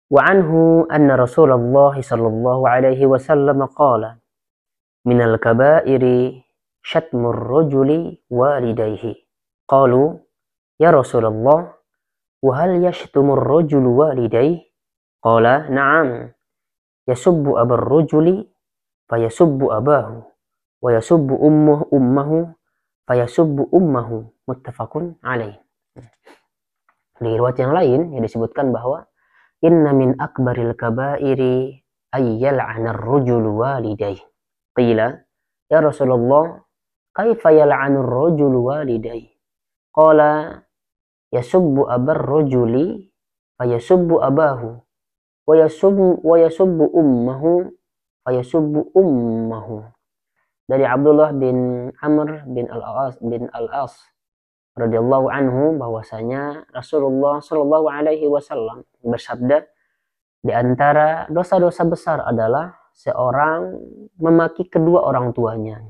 Wa anhu anna Rasulullah sallallahu alaihi wasallam qala minal kabairi syatmur rajuli walidayhi. Qalu ya Rasulullah wa hal yashtumur rajulu walidayhi? Qala na'am, yasubbu abar rajuli fayasubbu abahu wa yasubbu ummahu fayasubbu ummahu, muttafaqun alaih. Di riwayat yang lain yang disebutkan bahwa inna min akbaril kabairi ayyal'ana ar-rajulu walidayhi. Qila ya Rasulullah kaifa yal'anu ar-rajulu walidayhi? Qala yasubbu abar rajuli fayasubbu abahu wa yasubbu ummahu fayasubbu ummahu. Dari Abdullah bin Amr bin Al-As radhiyallahu anhu bahwasanya Rasulullah shallallahu alaihi wasallam bersabda, di antara dosa-dosa besar adalah seorang memaki kedua orang tuanya.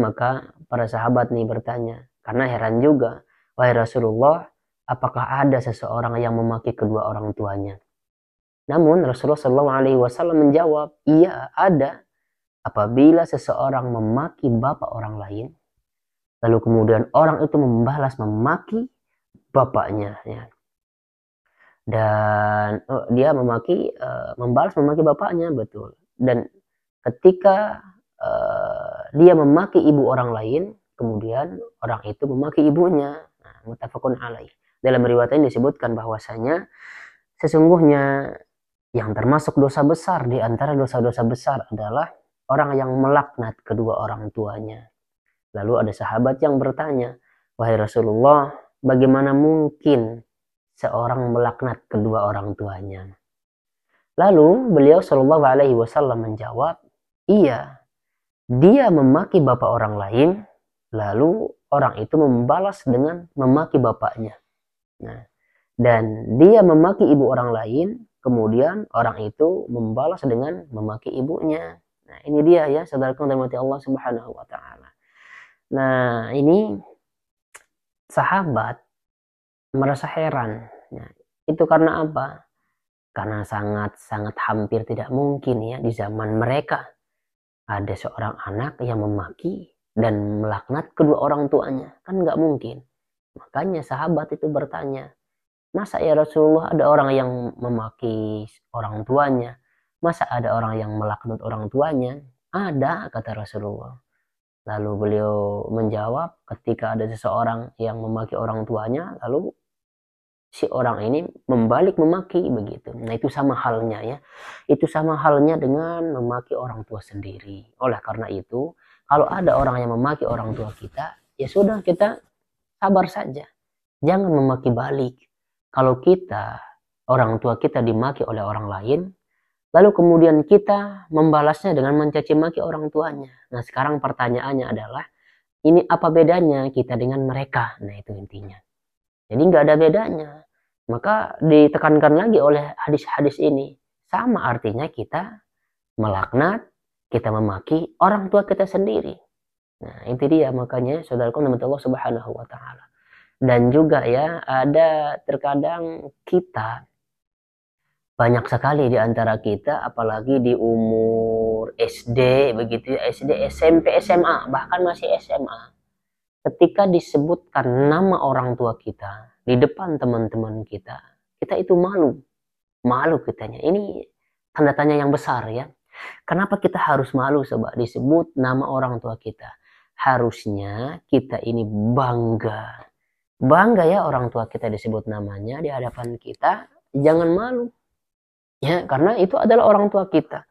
Maka para sahabat nih bertanya, karena heran juga, wahai Rasulullah, apakah ada seseorang yang memaki kedua orang tuanya? Namun Rasulullah shallallahu alaihi wasallam menjawab, iya ada. Apabila seseorang memaki bapak orang lain, lalu kemudian orang itu membalas memaki bapaknya, ya. Dan dia membalas memaki bapaknya, betul. Dan ketika dia memaki ibu orang lain, kemudian orang itu memaki ibunya. Nah, muttafaqun alaih. Dalam riwayat ini disebutkan bahwasanya sesungguhnya yang termasuk dosa besar di antara dosa-dosa besar adalah orang yang melaknat kedua orang tuanya. Lalu ada sahabat yang bertanya, wahai Rasulullah, bagaimana mungkin seorang melaknat kedua orang tuanya? Lalu beliau Shallallahu Alaihi Wasallam menjawab, iya, dia memaki bapak orang lain, lalu orang itu membalas dengan memaki bapaknya. Nah, dan dia memaki ibu orang lain, kemudian orang itu membalas dengan memaki ibunya. Nah, ini dia ya, saudaraku dan mati Allah Subhanahu wa taala. Nah, ini sahabat merasa heran. Nah, itu karena apa? Karena sangat hampir tidak mungkin ya di zaman mereka ada seorang anak yang memaki dan melaknat kedua orang tuanya. Kan nggak mungkin. Makanya sahabat itu bertanya, masa ya Rasulullah ada orang yang memaki orang tuanya? Masa ada orang yang melaknat orang tuanya? Ada, kata Rasulullah. Lalu beliau menjawab, ketika ada seseorang yang memaki orang tuanya, lalu si orang ini membalik memaki begitu. Nah, itu sama halnya ya. Itu sama halnya dengan memaki orang tua sendiri. Oleh karena itu, kalau ada orang yang memaki orang tua kita, ya sudah, kita sabar saja. Jangan memaki balik. Kalau kita, orang tua kita dimaki oleh orang lain, lalu kemudian kita membalasnya dengan mencaci maki orang tuanya. Nah, sekarang pertanyaannya adalah, ini apa bedanya kita dengan mereka? Nah, itu intinya. Jadi nggak ada bedanya. Maka ditekankan lagi oleh hadis-hadis ini. Sama artinya kita melaknat, kita memaki orang tua kita sendiri. Nah, itu dia makanya saudaraku Allah Subhanahu wa taala. Dan juga ya, ada terkadang kita banyak sekali di antara kita, apalagi di umur SD begitu ya, SD, SMP, SMA, bahkan masih SMA. Ketika disebutkan nama orang tua kita di depan teman-teman kita, kita itu malu. Malu kitanya. Ini tanda tanya yang besar ya. Kenapa kita harus malu coba disebut nama orang tua kita? Harusnya kita ini bangga. Bangga ya orang tua kita disebut namanya di hadapan kita, jangan malu. Ya, karena itu adalah orang tua kita.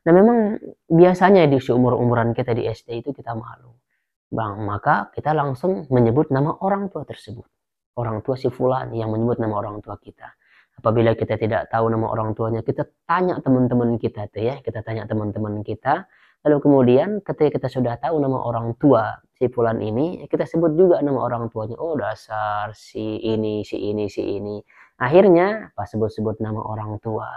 Nah, memang biasanya di seumur-umuran kita di SD itu kita malu. Maka kita langsung menyebut nama orang tua tersebut. Orang tua si fulan yang menyebut nama orang tua kita. Apabila kita tidak tahu nama orang tuanya, kita tanya teman-teman kita tuh ya, kita tanya teman-teman kita. Lalu kemudian ketika kita sudah tahu nama orang tua si fulan ini, kita sebut juga nama orang tuanya. Oh, dasar si ini, si ini, si ini. Akhirnya pas sebut-sebut nama orang tua,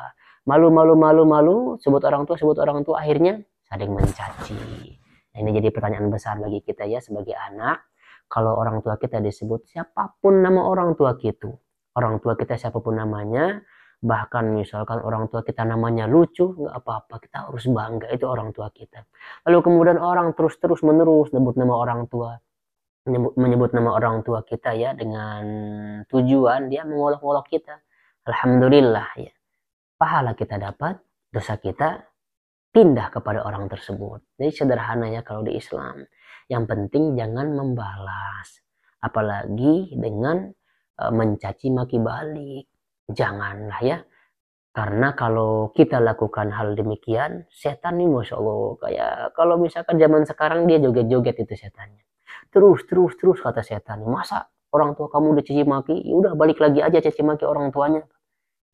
malu, sebut orang tua, akhirnya saling mencaci. Nah, ini jadi pertanyaan besar bagi kita ya sebagai anak. Kalau orang tua kita disebut siapapun nama orang tua kita siapapun namanya, Bahkan misalkan orang tua kita namanya lucu, nggak apa-apa, kita harus bangga itu orang tua kita. Lalu kemudian orang terus-terus menerus menyebut nama orang tua, menyebut nama orang tua kita ya dengan tujuan dia mengolok-olok kita. Alhamdulillah ya, pahala kita dapat, dosa kita pindah kepada orang tersebut. Jadi sederhana ya kalau di Islam. Yang penting jangan membalas, apalagi dengan mencaci maki balik. Janganlah ya. Karena kalau kita lakukan hal demikian, setan nih Masya Allah. Kayak kalau misalkan zaman sekarang dia joget-joget itu setannya. Terus kata setan. Masa orang tua kamu udah caci maki? Ya udah balik lagi aja caci maki orang tuanya.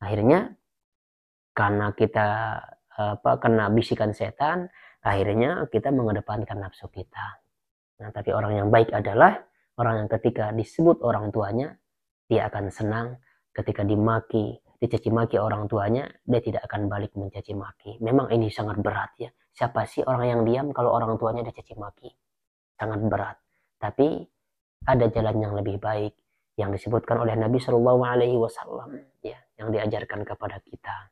Akhirnya karena kita kena bisikan setan, akhirnya kita mengedepankan nafsu kita. Nah, tapi orang yang baik adalah orang yang ketika disebut orang tuanya, dia akan senang. Ketika dimaki, dicaci maki orang tuanya, dia tidak akan balik mencaci maki. Memang ini sangat berat ya. Siapa sih orang yang diam kalau orang tuanya dicaci maki? Sangat berat. Tapi ada jalan yang lebih baik yang disebutkan oleh Nabi Shallallahu Alaihi Wasallam ya, yang diajarkan kepada kita.